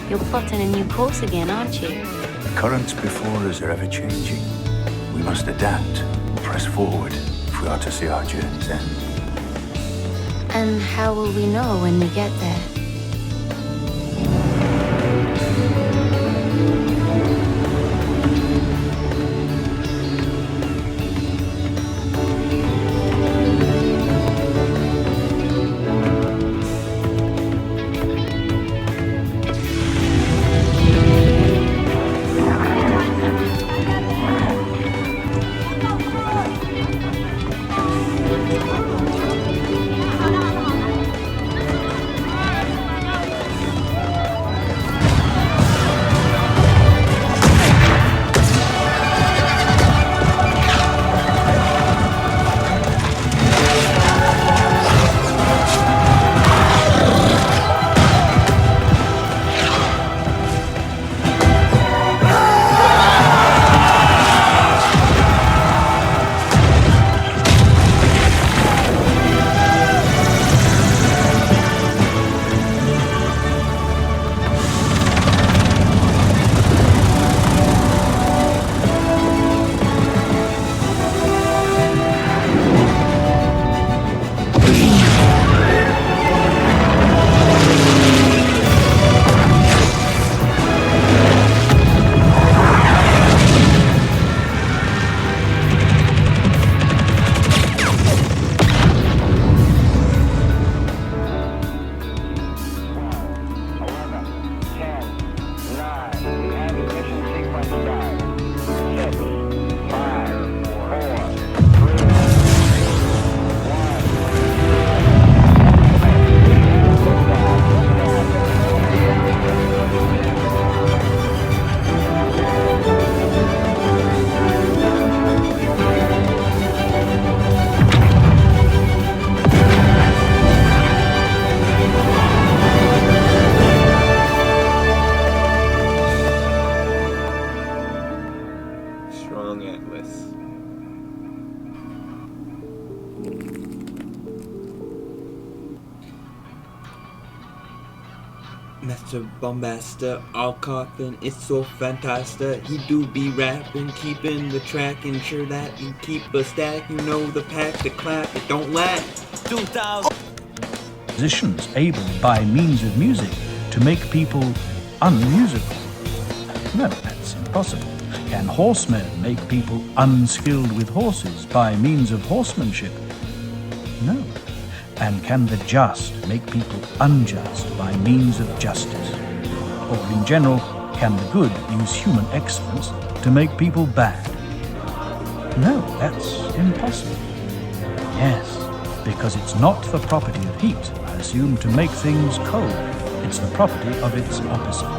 You're plotting a new course again, aren't you? The currents before us are ever-changing. We must adapt, press forward, if we are to see our journey's end. And how will we know when we get there? Mr. Bombasta, all coughing, it's so fantastic. He do be rapping, keeping the track, ensure that you keep a stack. You know the pack to clap, it don't lack. 2000 Musicians able by means of music to make people unmusical. No, that's impossible. Can horsemen make people unskilled with horses by means of horsemanship? No. And can the just make people unjust by means of justice? Or in general, can the good use human excellence to make people bad? No, that's impossible. Yes, because it's not the property of heat, I assume, to make things cold. It's the property of its opposite.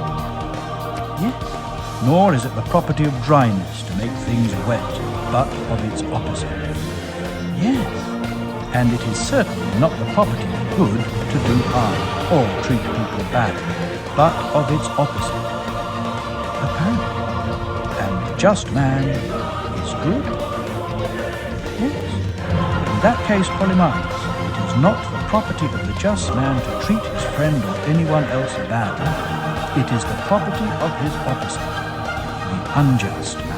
Yes, nor is it the property of dryness to make things wet, but of its opposite. Yes. And it is certainly not the property of good to do harm or treat people badly, but of its opposite. Apparently. And the just man is good? Yes. In that case, Polemarchus, it is not the property of the just man to treat his friend or anyone else badly. It is the property of his opposite, the unjust man.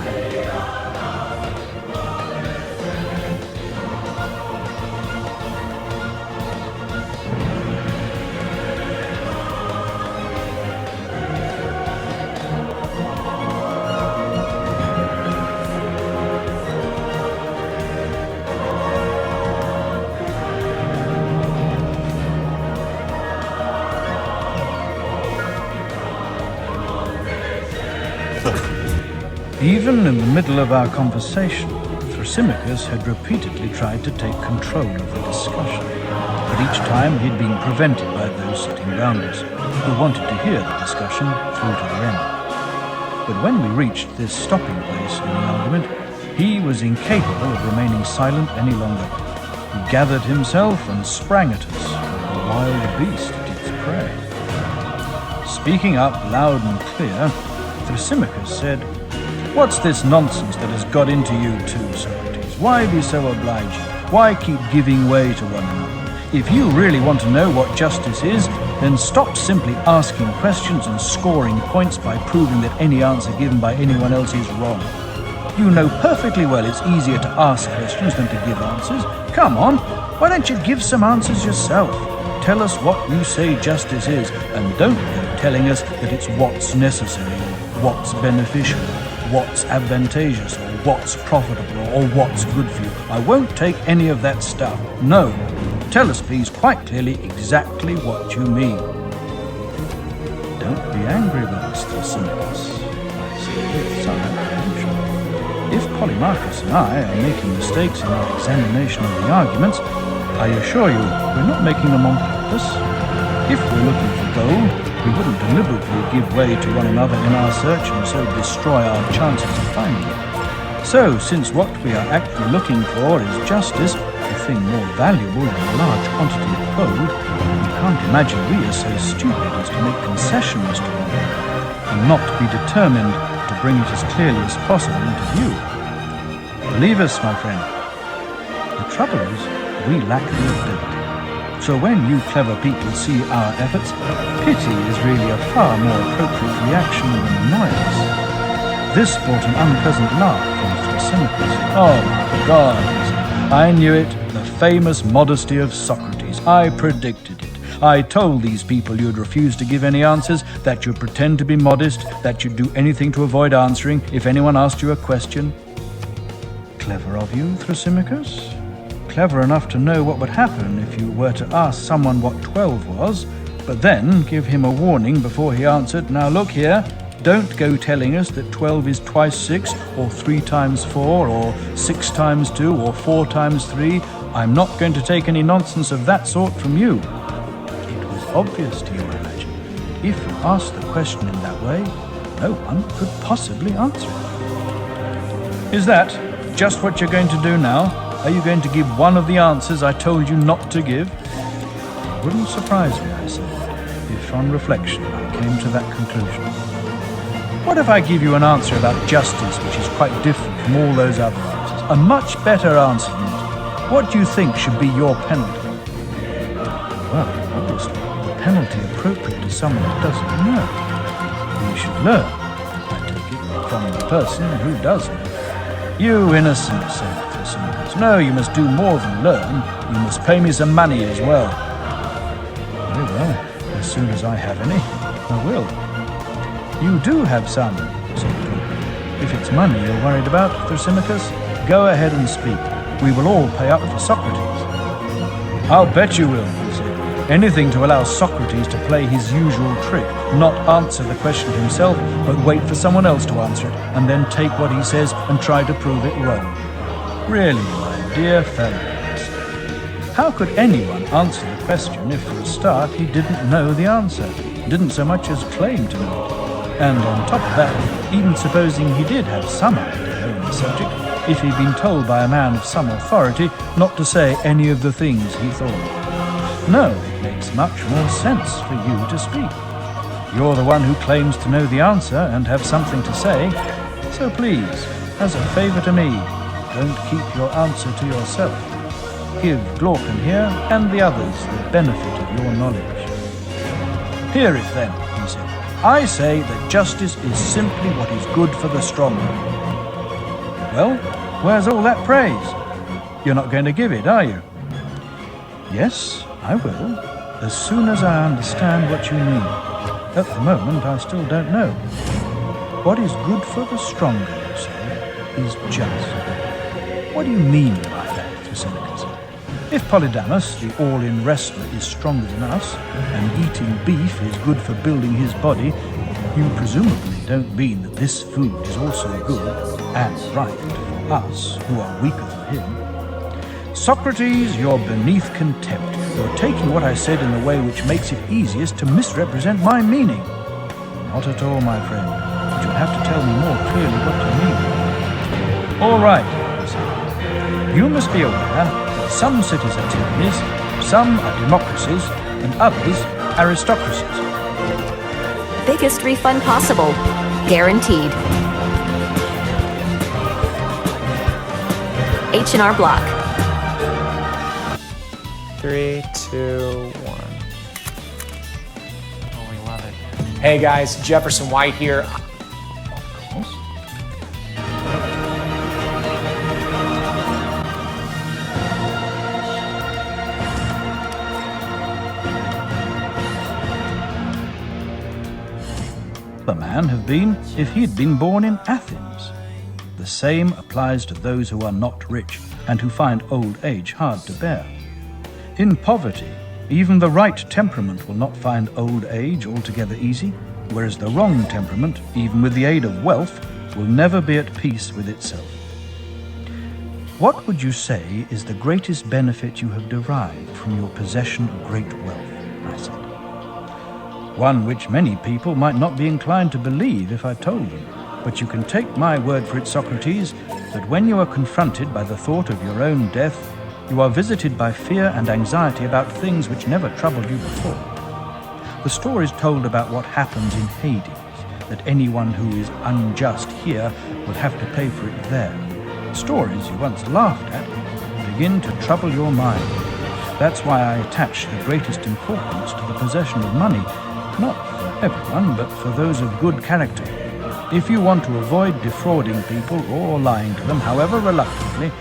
Even in the middle of our conversation, Thrasymachus had repeatedly tried to take control of the discussion, but each time he'd been prevented by those sitting round us, who wanted to hear the discussion through to the end. But when we reached this stopping place in the argument, he was incapable of remaining silent any longer. He gathered himself and sprang at us, like a wild beast at its prey. Speaking up loud and clear, Thrasymachus said, "What's this nonsense that has got into you too, Socrates? Why be so obliging? Why keep giving way to one another? If you really want to know what justice is, then stop simply asking questions and scoring points by proving that any answer given by anyone else is wrong. You know perfectly well it's easier to ask questions than to give answers. Come on, why don't you give some answers yourself? Tell us what you say justice is, and don't go telling us that it's what's necessary, or what's beneficial, what's advantageous, or what's profitable, or what's good for you. I won't take any of that stuff. No. Tell us, please, quite clearly exactly what you mean." "Don't be angry with us, Thrasymachus," I said with some apprehension. "If Polemarchus and I are making mistakes in our examination of the arguments, I assure you we're not making them on purpose. If we're looking for gold, we wouldn't deliberately give way to one another in our search and so destroy our chances of finding it. So, since what we are actually looking for is justice, a thing more valuable than a large quantity of gold, we can't imagine we are so stupid as to make concessions to one another, and not be determined to bring it as clearly as possible into view. Believe us, my friend, the trouble is we lack the ability. So when you clever people see our efforts, pity is really a far more appropriate reaction than annoyance." This brought an unpleasant laugh from Thrasymachus. "Oh my God," he said, "I knew it, the famous modesty of Socrates. I predicted it. I told these people you'd refuse to give any answers, that you'd pretend to be modest, that you'd do anything to avoid answering if anyone asked you a question." Clever of you, Thrasymachus. Clever enough to know what would happen if you were to ask someone what 12 was, but then give him a warning before he answered, "Now look here, don't go telling us that 12 is twice 6, or 3 times 4, or 6 times 2, or 4 times 3. I'm not going to take any nonsense of that sort from you." It was obvious to you, I imagine, if you asked the question in that way, no one could possibly answer it. "Is that just what you're going to do now? Are you going to give one of the answers I told you not to give?" It wouldn't surprise me, I said, if on reflection I came to that conclusion. "What if I give you an answer about justice which is quite different from all those other answers? A much better answer than it. What do you think should be your penalty?" Well, obviously, the penalty appropriate to someone who doesn't know. You should learn, I take it, from the person who does know. "You innocent," said Thrasymachus. "No, you must do more than learn. You must pay me some money as well." "Very well. As soon as I have any, I will." "You do have some," said Plato. "If it's money you're worried about, Thrasymachus, go ahead and speak. We will all pay up for Socrates." "I'll bet you will," he said. "Anything to allow Socrates to play his usual trick, not answer the question himself, but wait for someone else to answer it, and then take what he says and try to prove it wrong. Really, my dear fellow, how could anyone answer the question if for a start he didn't know the answer, didn't so much as claim to know it? And on top of that, even supposing he did have some idea on the subject, if he'd been told by a man of some authority not to say any of the things he thought. No, it makes much more sense for you to speak. You're the one who claims to know the answer and have something to say, so please, as a favour to me, don't keep your answer to yourself. Give Glaucon here and the others the benefit of your knowledge." "Hear it then," he said. "I say that justice is simply what is good for the stronger." "Well, where's all that praise? You're not going to give it, are you?" "Yes, I will, as soon as I understand what you mean. At the moment, I still don't know. What is good for the stronger, you say, is just. What do you mean by that, Thrasymachus? If Polydamas, the all-in wrestler, is stronger than us, and eating beef is good for building his body, You presumably don't mean that this food is also good and right for us who are weaker than him. Socrates, you're beneath contempt. You're taking what I said in the way which makes it easiest to misrepresent my meaning. Not at all, my friend, but you'll have to tell me more clearly what you mean. All right, he said. You must be aware that some cities are tyrannies, some are democracies, and others aristocracies. Biggest refund possible. Guaranteed. H&R Block. 3, 2, 1. Oh, we love it. Hey guys, Jefferson White here. Of course. The man have been if he'd been born in Athens. The same applies to those who are not rich and who find old age hard to bear. In poverty, even the right temperament will not find old age altogether easy, whereas the wrong temperament, even with the aid of wealth, will never be at peace with itself. What would you say is the greatest benefit you have derived from your possession of great wealth? I said. One which many people might not be inclined to believe if I told them. But you can take my word for it, Socrates, that when you are confronted by the thought of your own death, you are visited by fear and anxiety about things which never troubled you before. The stories told about what happens in Hades, that anyone who is unjust here will have to pay for it there. Stories you once laughed at begin to trouble your mind. That's why I attach the greatest importance to the possession of money, not for everyone, but for those of good character. If you want to avoid defrauding people or lying to them, however reluctantly,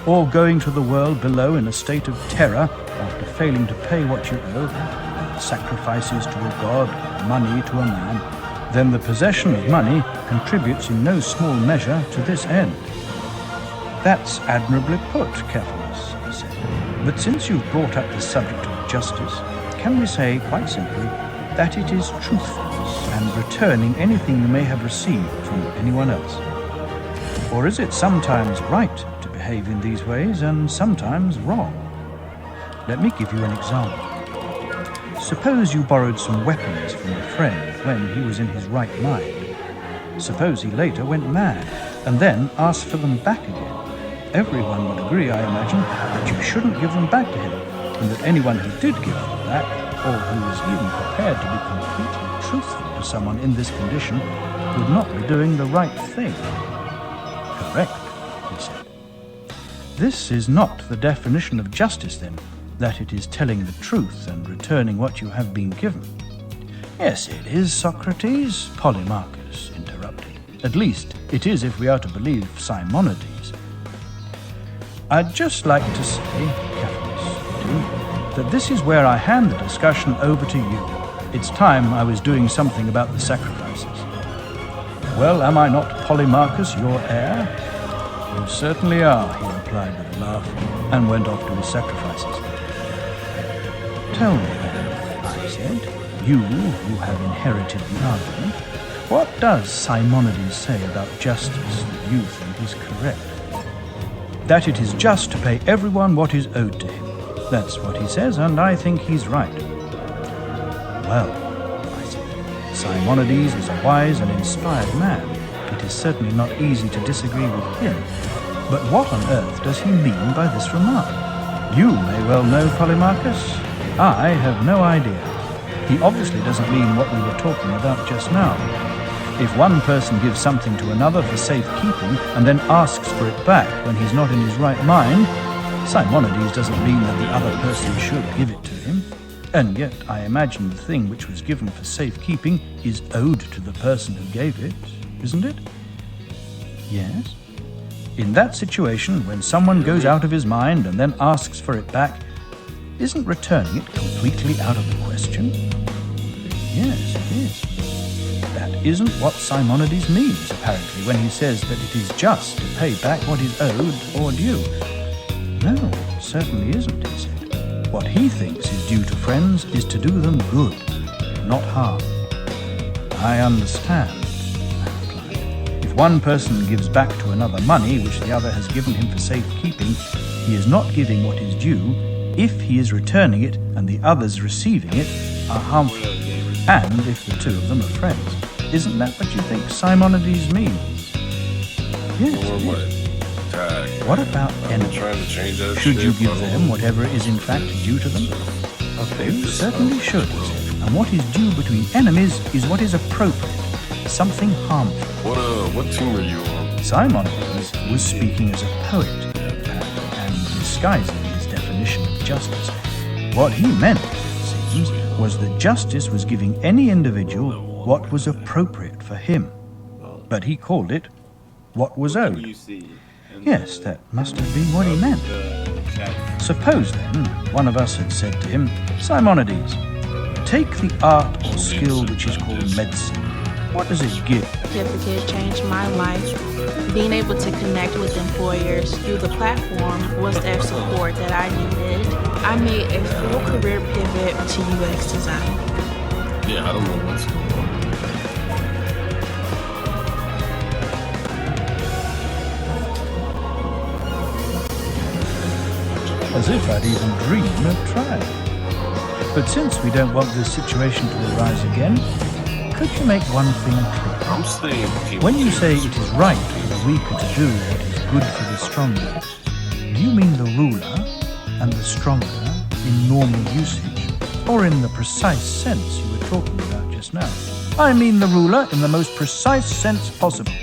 or going to the world below in a state of terror after failing to pay what you owe, sacrifices to a god, money to a man, then the possession of money contributes in no small measure to this end. That's admirably put, Cephalus, I said. But since you've brought up the subject of justice, can we say, quite simply, that it is truthfulness and returning anything you may have received from anyone else? Or is it sometimes right to behave in these ways and sometimes wrong? Let me give you an example. Suppose you borrowed some weapons from a friend when he was in his right mind. Suppose he later went mad and then asked for them back again. Everyone would agree, I imagine, that you shouldn't give them back to him, and that anyone who did give them back, or who was even prepared to be completely truthful to someone in this condition, would not be doing the right thing. Correct, he said. This is not the definition of justice, then, that it is telling the truth and returning what you have been given. Yes, it is, Socrates, Polemarchus interrupted. At least, it is if we are to believe Simonides. I'd just like to say, Cephalus, that this is where I hand the discussion over to you. It's time I was doing something about the sacrifices. Well, am I not Polemarchus, your heir? You certainly are, he replied with a laugh, and went off to his sacrifices. Tell me then, I said, you who have inherited the argument, what does Simonides say about justice that you think is correct? That it is just to pay everyone what is owed to him. That's what he says, and I think he's right. Well, I said, Simonides is a wise and inspired man. It is certainly not easy to disagree with him. But what on earth does he mean by this remark? You may well know, Polemarchus. I have no idea. He obviously doesn't mean what we were talking about just now. If one person gives something to another for safekeeping and then asks for it back when he's not in his right mind, Simonides doesn't mean that the other person should give it to him. And yet I imagine the thing which was given for safekeeping is owed to the person who gave it, isn't it? Yes. In that situation, when someone goes out of his mind and then asks for it back, isn't returning it completely out of the question? Yes, it is. That isn't what Simonides means, apparently, when he says that it is just to pay back what is owed or due. No, it certainly isn't, he said. What he thinks is due to friends is to do them good, not harm. I understand, I replied. If one person gives back to another money which the other has given him for safekeeping, he is not giving what is due if he is returning it and the others receiving it are harmful, and if the two of them are friends. Isn't that what you think Simonides means? Yes. What about enemies? Should you give them whatever is in fact due to them? You certainly should. And what is due between enemies is what is appropriate, something harmful. What team are you on? Simonides was speaking as a poet, and disguising his definition of justice. What he meant, it seems, was that justice was giving any individual what was appropriate for him. But he called it what was owed. Yes, that must have been what he meant. Suppose, then, one of us had said to him, Simonides, take the art or skill which is called medicine. What does it give? Certificate changed my life. Being able to connect with employers through the platform was their support that I needed. I made a full career pivot to UX design. Yeah, I don't know what's going on. As if I'd even dream of trying. But since we don't want this situation to arise again, could you make one thing clear? I'm saying When you say it is right for the weaker to do what is good for the stronger, do you mean the ruler and the stronger in normal usage, or in the precise sense you were talking about just now? I mean the ruler in the most precise sense possible.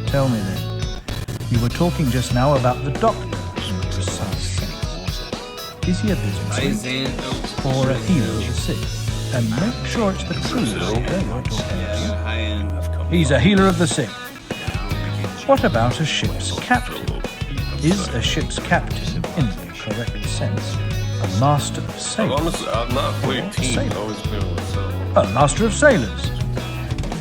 Tell me then, you were talking just now about the doctor in the precise sense. Is he a businessman or a healer of the sick? And make sure it's the true doctor you're talking about. He's a healer of the sick. What about a ship's captain? Is a ship's captain, in the correct sense, a master of sailors? Honestly, I've not played team. I've always played with myself. A master of sailors.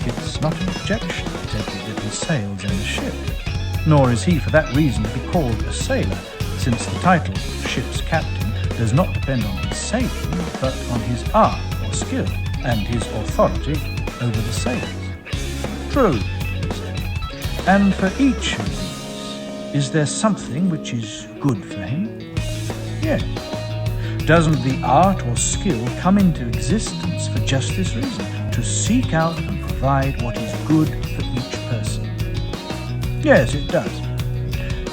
It's not an objection to take it that he sails in the ship. Nor is he for that reason to be called a sailor, since the title, ship's captain, does not depend on his sailing, but on his art or skill, and his authority over the sailors. True, he said. And for each of these, is there something which is good for him? Yes. Doesn't the art or skill come into existence for just this reason, to seek out and provide what is good for each person? Yes, it does.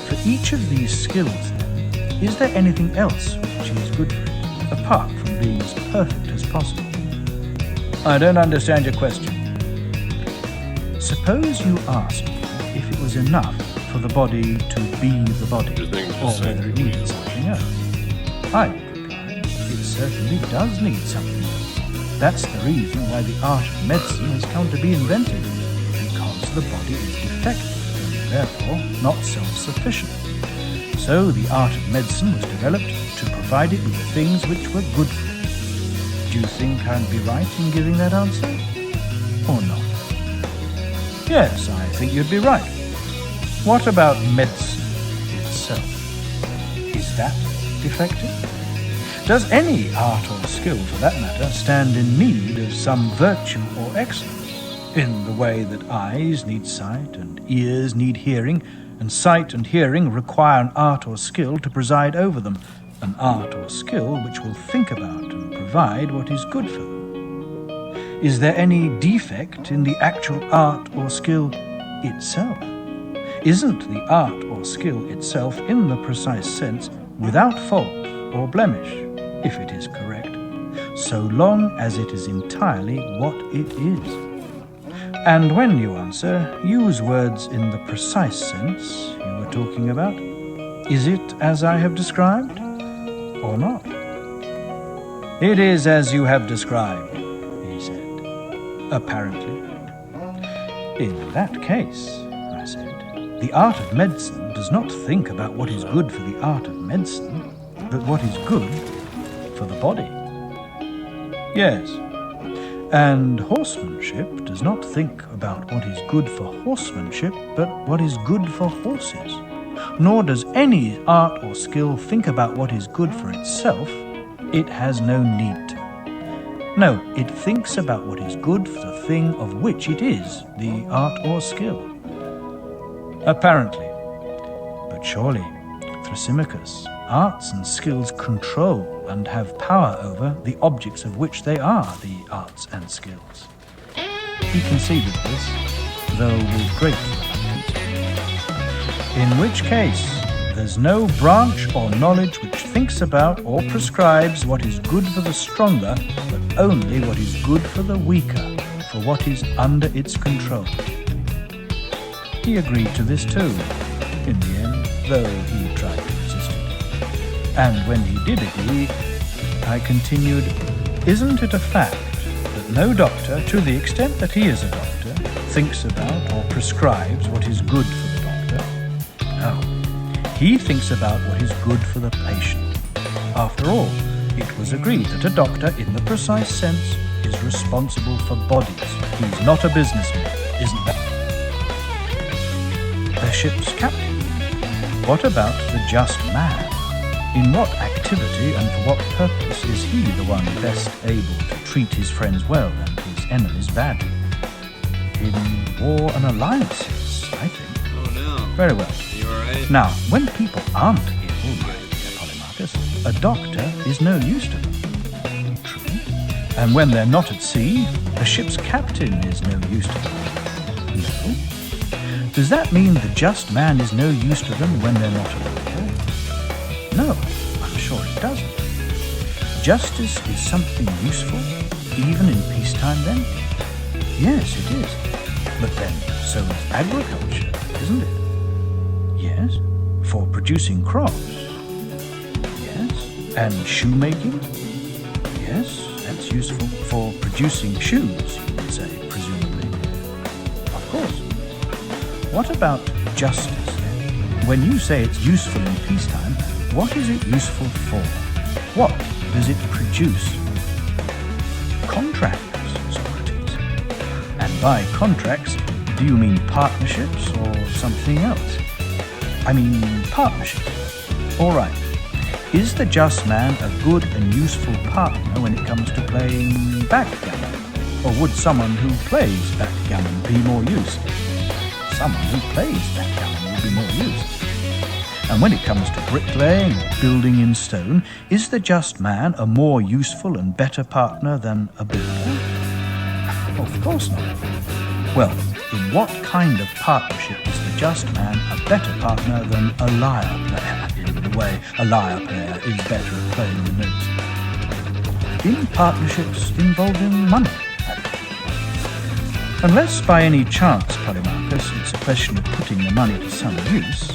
For each of these skills, then, is there anything else which is good for it, apart from being as perfect as possible? I don't understand your question. Suppose you asked me if it was enough for the body to be the body, or whether it needed something else. I would reply, it certainly does need something else. That's the reason why the art of medicine has come to be invented, because the body is defective, and therefore not self-sufficient. So the art of medicine was developed to provide it with the things which were good for it. Do you think I'd be right in giving that answer? Or not? Yes, I think you'd be right. What about medicine itself? Is that defective? Does any art or skill, for that matter, stand in need of some virtue or excellence, in the way that eyes need sight and ears need hearing, and sight and hearing require an art or skill to preside over them, an art or skill which will think about and provide what is good for them? Is there any defect in the actual art or skill itself? Isn't the art or skill itself, in the precise sense, without fault or blemish, if it is correct, so long as it is entirely what it is? And when you answer, use words in the precise sense you were talking about. Is it as I have described, or not? It is as you have described, he said, apparently. In that case, I said, the art of medicine does not think about what is good for the art of medicine, but what is good for the body. Yes, and horsemanship does not think about what is good for horsemanship, but what is good for horses. Nor does any art or skill think about what is good for itself. It has no need to. No, it thinks about what is good for the thing of which it is, the art or skill. Apparently. But surely, Thrasymachus, arts and skills control and have power over the objects of which they are the arts and skills. He conceded this, though with great reluctance. In which case, there's no branch or knowledge which thinks about or prescribes what is good for the stronger, but only what is good for the weaker, for what is under its control. He agreed to this too, in the end, though he tried to resist it. And when he did agree, I continued, isn't it a fact that no doctor, to the extent that he is a doctor, thinks about or prescribes what is good for the doctor? No. He thinks about what is good for the patient. After all, it was agreed that a doctor, in the precise sense, is responsible for bodies. He's not a businessman, isn't that? The ship's captain. What about the just man? In what activity and for what purpose is he the one best able to treat his friends well and his enemies badly? In war and alliances, I think. Oh no. Very well. You alright? Now, when people aren't ill, my dear Polemarchus, a doctor is no use to them. True. And when they're not at sea, a ship's captain is no use to them. No. Does that mean the just man is no use to them when they're not at war? No, I'm sure it doesn't. Justice is something useful, even in peacetime then? Yes, it is. But then, so is agriculture, isn't it? Yes, for producing crops. Yes, and shoemaking. Yes, that's useful for producing shoes, you would say, presumably. Of course. What about justice, then? When you say it's useful in peacetime, what is it useful for? What does it produce? Contracts, Socrates. And by contracts, do you mean partnerships or something else? I mean partnerships. All right. Is the just man a good and useful partner when it comes to playing backgammon? Or would someone who plays backgammon be more useful? Someone who plays backgammon would be more useful. And when it comes to bricklaying or building in stone, is the just man a more useful and better partner than a builder? Of course not. Well, in what kind of partnership is the just man a better partner than a lyre player, in the way a lyre player is better at playing the notes? In partnerships involving money, unless by any chance, Polemarchus, it's a question of putting the money to some use.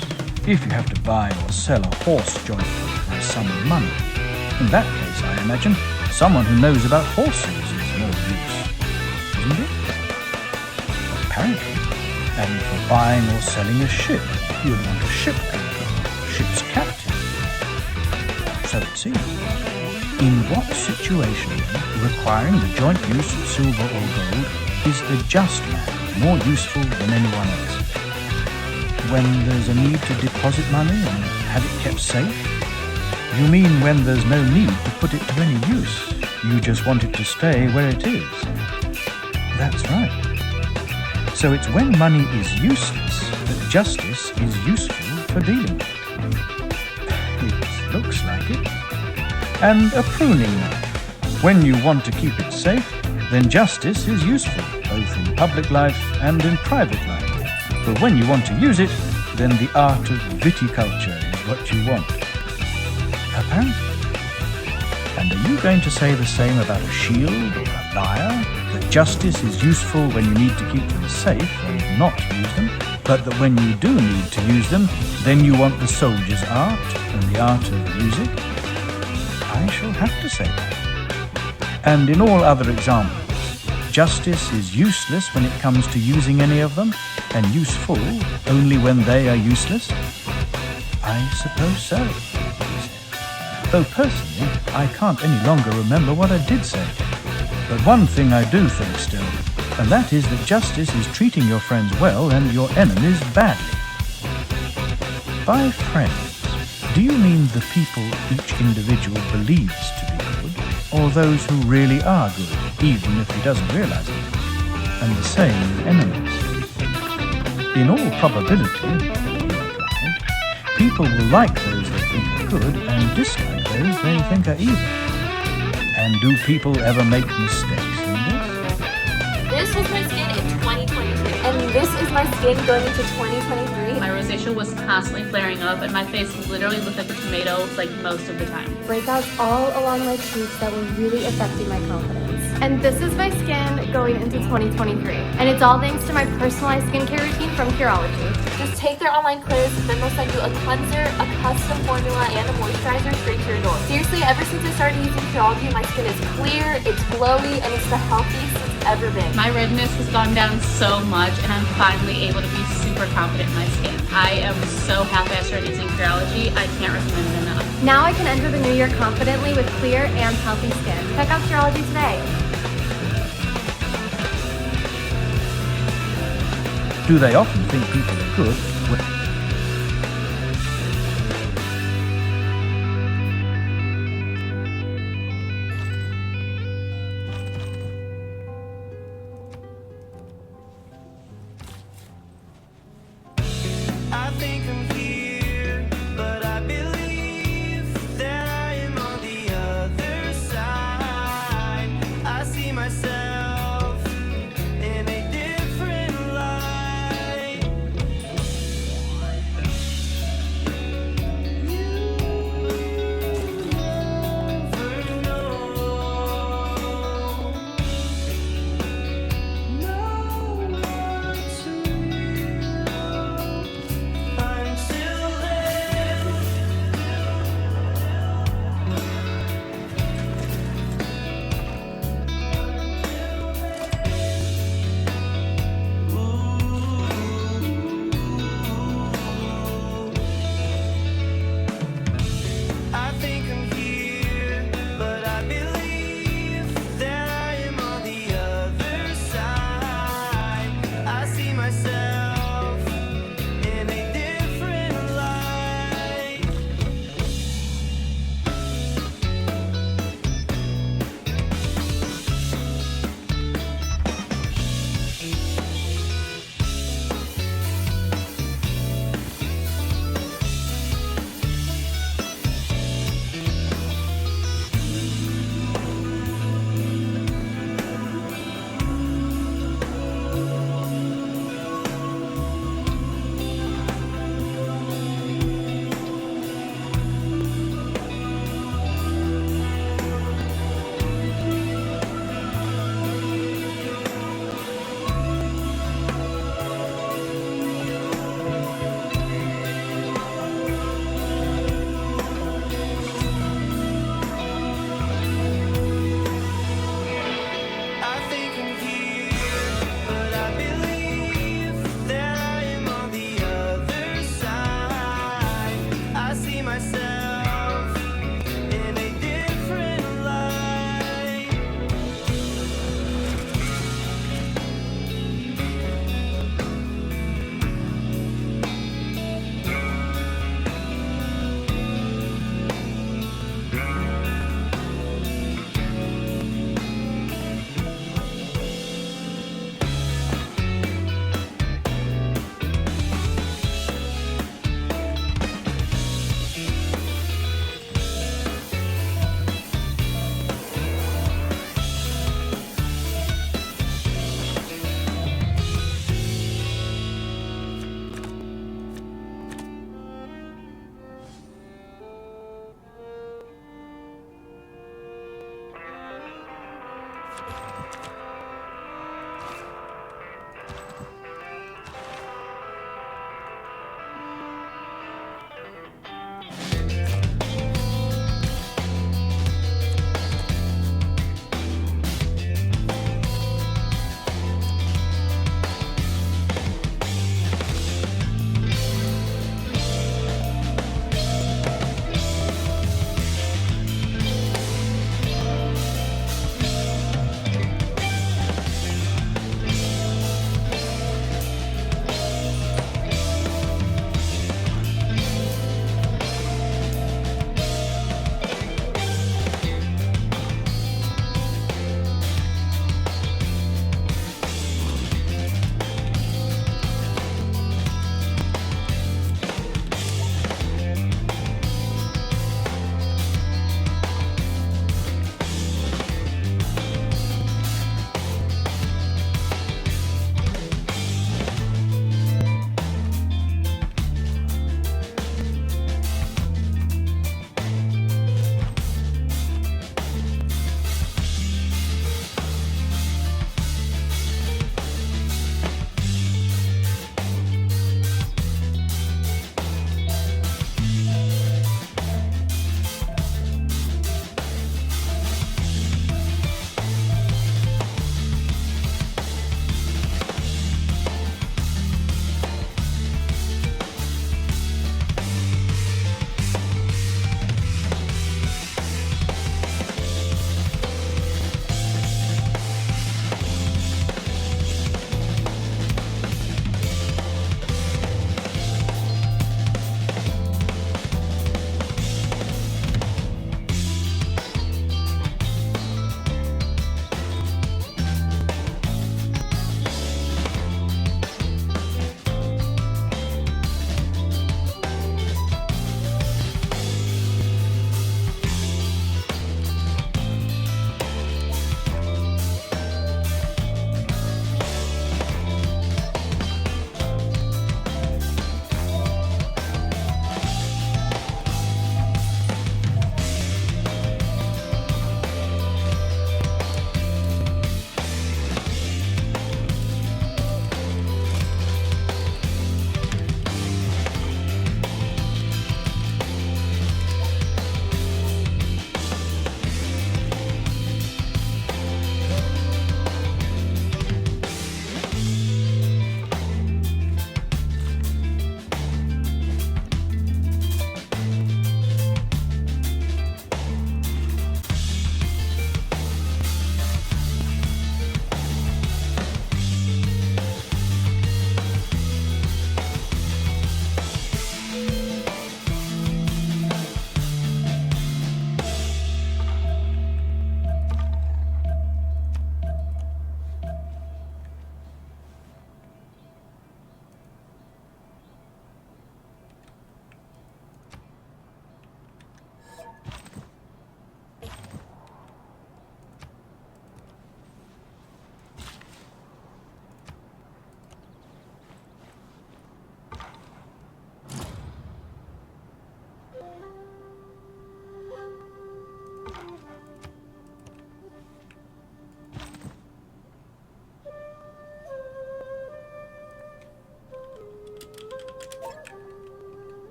If you have to buy or sell a horse jointly for a sum of money, in that case, I imagine, someone who knows about horses is more use, isn't it? Apparently. And for buying or selling a ship, you would want a shipbuilder, ship's captain. So it seems. In what situation, requiring the joint use of silver or gold, is the just man more useful than anyone else? When there's a need to deposit money and have it kept safe? You mean when there's no need to put it to any use? You just want it to stay where it is? That's right. So it's when money is useless that justice is useful for dealing with it. It looks like it. And a pruning knife. When you want to keep it safe, then justice is useful, both in public life and in private life. But when you want to use it, then the art of viticulture is what you want. Apparently. And are you going to say the same about a shield or a lyre? That justice is useful when you need to keep them safe and not use them, but that when you do need to use them, then you want the soldier's art and the art of music? I shall have to say that. And in all other examples, justice is useless when it comes to using any of them, and useful only when they are useless? I suppose so, he said. Though personally, I can't any longer remember what I did say. But one thing I do think still, and that is that justice is treating your friends well and your enemies badly. By friends, do you mean the people each individual believes to be good? or those who really are good, even if he doesn't realize it. And the same with enemies. In all probability, he replied, people will like those they think are good and dislike those they think are evil. And do people ever make mistakes in this? This is my skin in 2022. And this is my skin going into 2023. My rosacea was constantly flaring up and my face literally looked like a tomato like most of the time. Breakouts all along my cheeks that were really affecting my confidence. And this is my skin going into 2023. And it's all thanks to my personalized skincare routine from Curology. Just take their online quiz, then they'll send you a cleanser, a custom formula, and a moisturizer straight to your door. Seriously, ever since I started using Curology, my skin is clear, it's glowy, and it's the healthiest it's ever been. My redness has gone down so much and I'm finally able to be super confident in my skin. I am so happy I started using Curology. I can't recommend it enough. Now I can enter the new year confidently with clear and healthy skin. Check out Curology today. Do they often think people are good? I think I'm here, but I believe that I am on the other side. I see myself in a different light.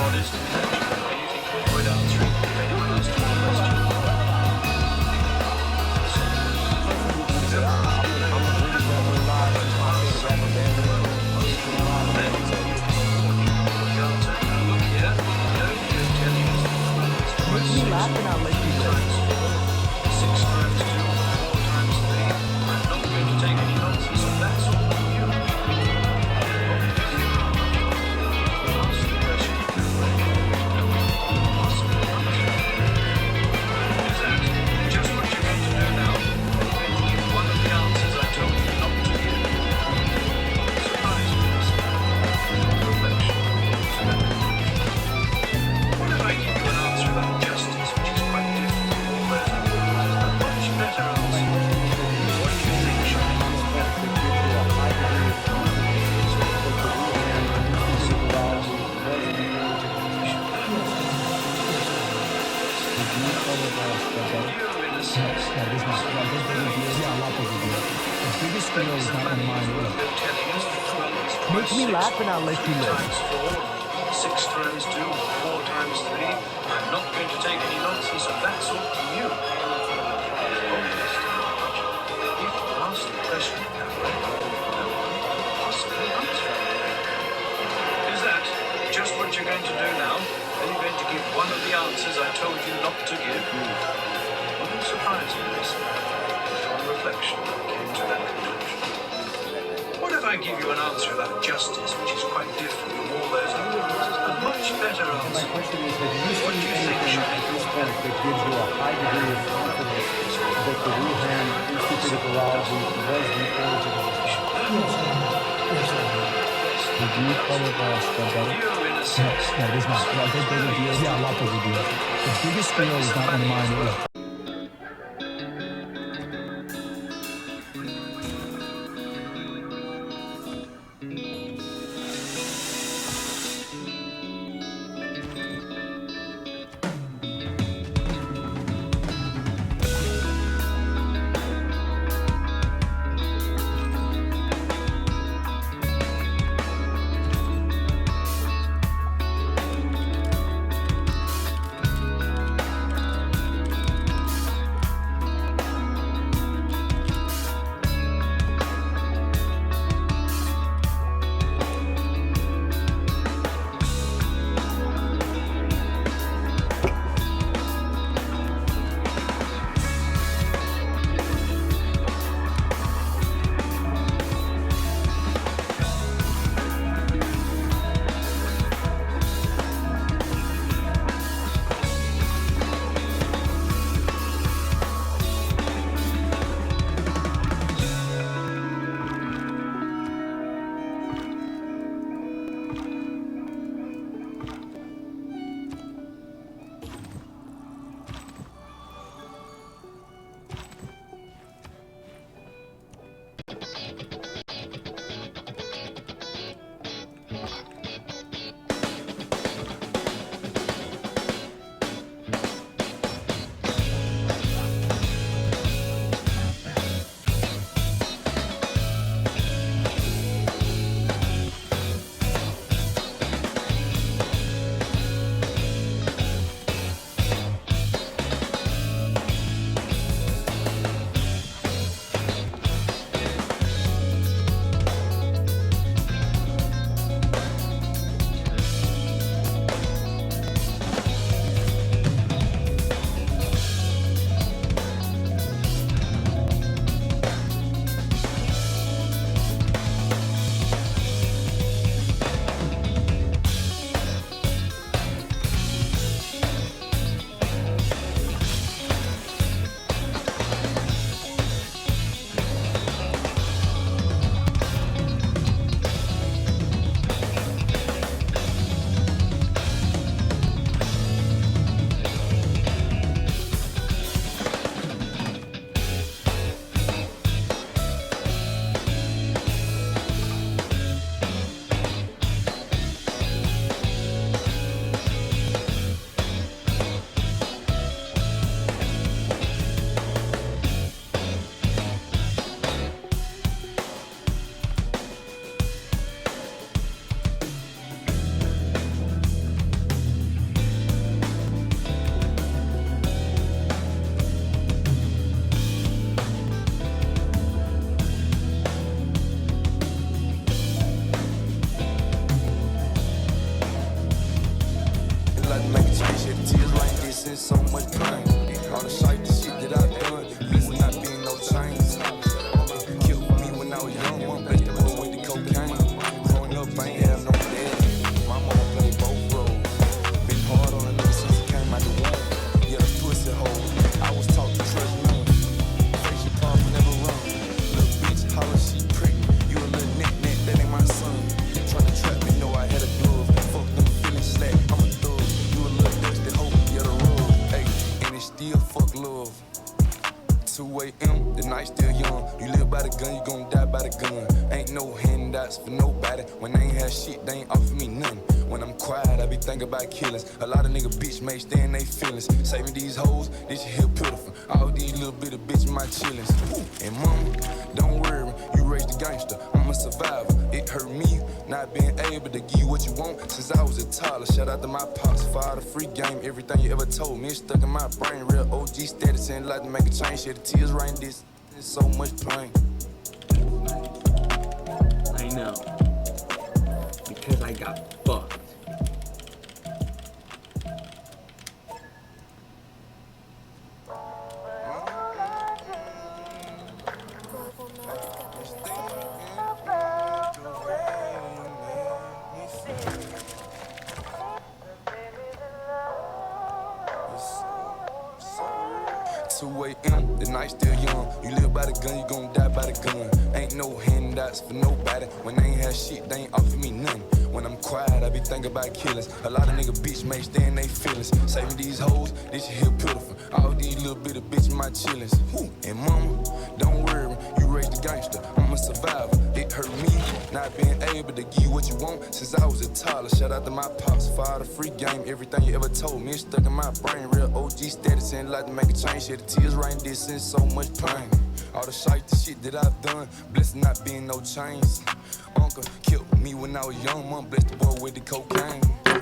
honest and natural. Anything to avoid answering if anyone asks you a question. Make me laugh and I'll let you live. 6 times 2, 4 times 3. I'm not going to take any nonsense of that sort from you. It's obvious to me, if you ask the question that way, no one can possibly answer it. Is that just what you're going to do now? Are you going to give one of the answers I told you not to give? Wouldn't surprise me, listen. If on reflection I came to that conclusion. What if I give you an answer about justice, which is quite different from all those other answers? A much better answer. My question is, have you seen anything at this point that gives you a high degree of confidence that the Wuhan Institute of Virology was the origin of this? Did you call it Spaghetti? You, in a sense. No, it is not. No, they bigger deal. Yeah, a lot bigger deal. The biggest deal is not one of mine. It was since so much pain. All the shite, the shit that I've done, blessed not being no chains. Killed me when I was young, one blessed the boy with the cocaine. Growing up, I ain't have no dad. My mama played both roles. Been hard on a nigga since he came out the womb. Yeah, the pussy hole. I was taught to trust none. Face your problem, never run. Little bitch, holler, she pregnant. You a little knick-knack, that ain't my son. Tryna trap me, know I had a glove. Fuck them feelings slack, I'm a thug. You a little dusty hoe, you're the rug. Ayy, and it's still fuck love. 2 a.m., the night still young. You live by the gun, you gon' die by the gun. Ain't no handouts for nobody. When they ain't have shit, they ain't offer me nothing. When I'm quiet, I be thinking about killings. A lot of nigga bitch may stay in they feelings. Saving these hoes, this shit here pitiful. All these little bit of bitch my chillings. And mama, don't worry, you raised a gangster. I'm a survivor. It hurt me not being able to give you what you want since I was a toddler. Shout out to my pops, father, free game. Everything you ever told me is stuck in my brain. Real OG status and like to make a change. Shed the tears right in this. There's so much pain. I know. Because I got fucked. The night still young. You live by the gun, you gon' die by the gun. Ain't no handouts for nobody. When they ain't have shit, they ain't offer me nothing. When I'm quiet, I be thinking about killings. A lot of nigga bitch may stay in they feelings. Saving these hoes, this shit here pitiful. All these little bit of bitch my chillings. And mama, don't worry, you raised a gangster. I'm a survivor. It hurt me not being able to give you what you want since I was a toddler. Shout out to my pops, father, free game. Everything you ever told me is stuck in my brain. Real OG status and like to make a change. Shed the tears right in this since so much pain. All the shite, the shit that I've done, blessed not being no chains. Uncle killed me when I was young, mom blessed the boy with the cocaine.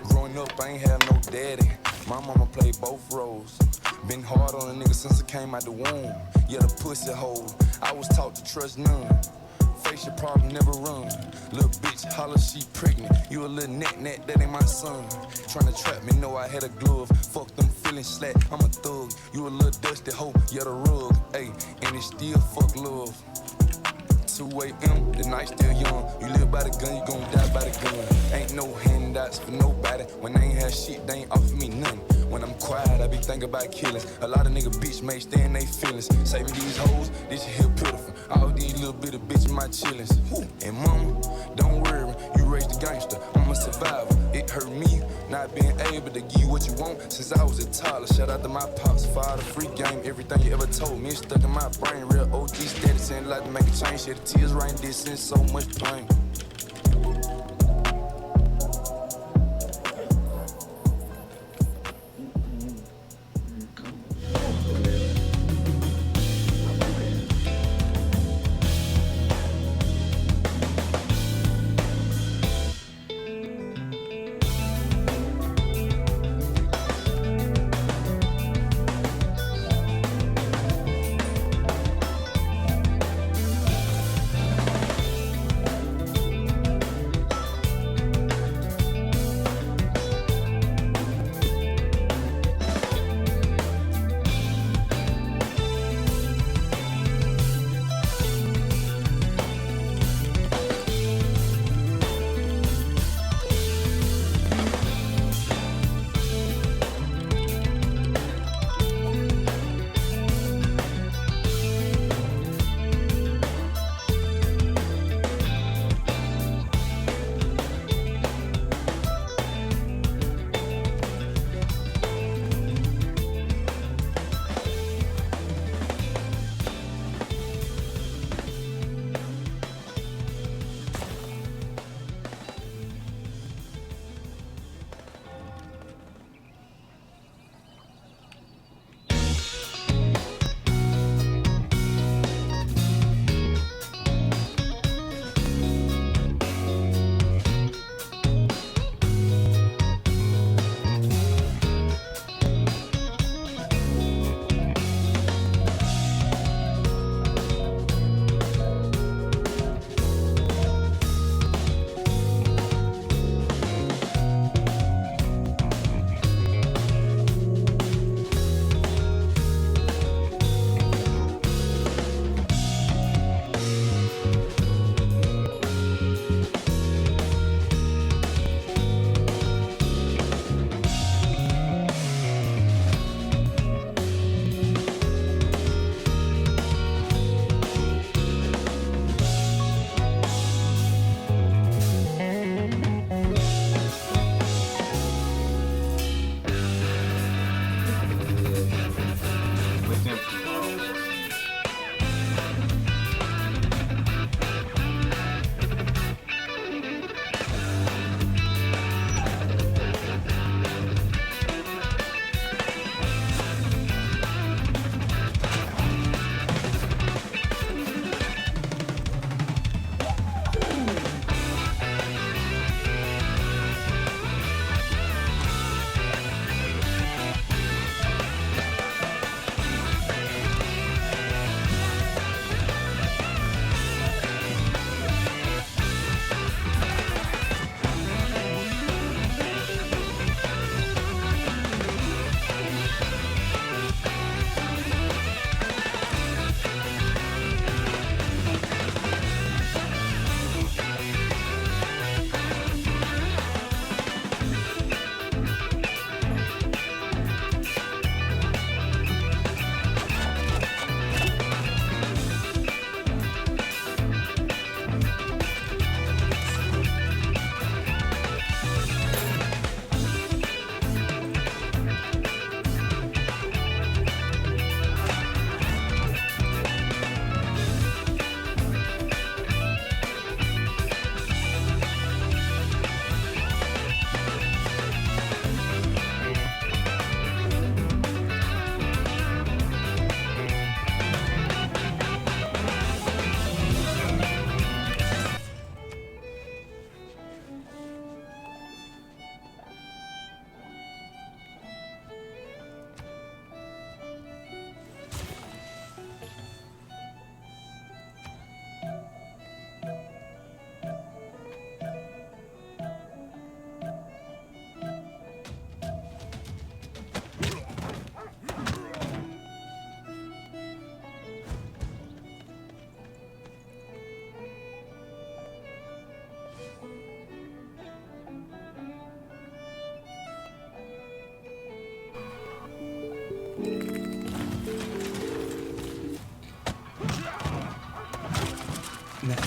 Growing up, I ain't have no daddy. My mama played both roles. Been hard on a nigga since I came out the womb. Yeah, the pussy hole. I was taught to trust none. Face your problem, never run. Little bitch, holler, she pregnant. You a little knack-knack, that ain't my son. Tryna trap me, know I had a glove. Fuck them feelings slack, I'm a thug. You a little dusty hoe, you're the rug. Ayy, and it's still fuck love. 2 a.m., the night still young. You live by the gun, you gon' die by the gun. Ain't no handouts for nobody. When they ain't have shit, they ain't offer me nothing. When I'm quiet, I be thinking about killings. A lot of nigga bitch may stay in they feelings. Saving these hoes, this shit here pitiful. All these little bit of bitch my chillings. And mama, don't worry, you raised a gangster. I'm a survivor. It hurt me not being able to give you what you want since I was a toddler. Shout out to my pops, father, free game. Everything you ever told me is stuck in my brain. Real OG status and like to make a change. Shed the tears right in this since so much pain.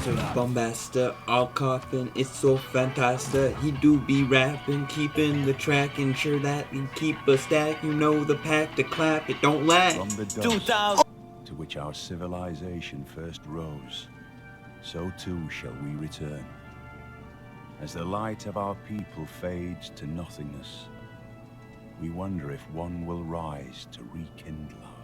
Mr. Bombasta, all coughing, it's so fantastic. He do be rapping, keeping the track, ensure that you keep a stack. You know the pack to clap, it don't lag. From the dust to which our civilization first rose, so too shall we return. As the light of our people fades to nothingness, we wonder if one will rise to rekindle our